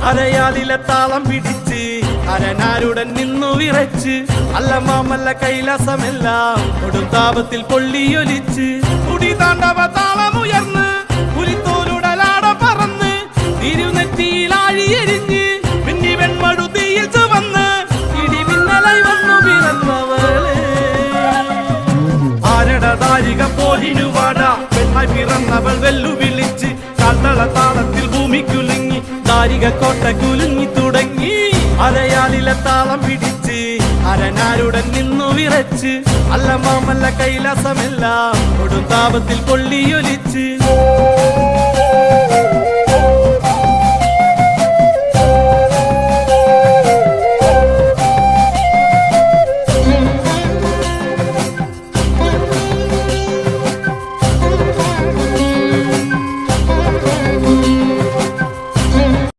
അരയാലിലെ താളം പിടിച്ച് അരനാരുടൻ നിന്നു വിറച്ച് അല്ല മാമല്ല കൈലാസമെല്ലാം കൊടുങ്കാപത്തിൽ പൊള്ളിയൊലിച്ച് കുടി താണ്ടവ താളമുയർന്ന് പുലിത്തോലുടലാട പറന്ന് തിരുനെറ്റിയിലാഴിയെരിഞ്ഞ് മിന്നി വെൺമടുതിയിൽ ചുവന്ന് ഇടിമിന്നലായി വന്നു പിറന്നവളെ ആരടതാരിക പോലിനുവാട പെണ്ണായി പിറന്നവൾ വെല്ലുവിളിച്ച് കാൽത്തള താളത്തിൽ ഭൂമി കുലുങ്ങി ദാരിക കോട്ട കുലുങ്ങി തുടങ്ങി അരയാലിലെ താളം പിടിച്ച് അരനാരുടൻ നിന്നു വിറച്ച് അല്ല മാമല്ല കൈലാസമെല്ലാം കൊടുങ്കാപത്തിൽ പൊള്ളിയൊലിച്ച്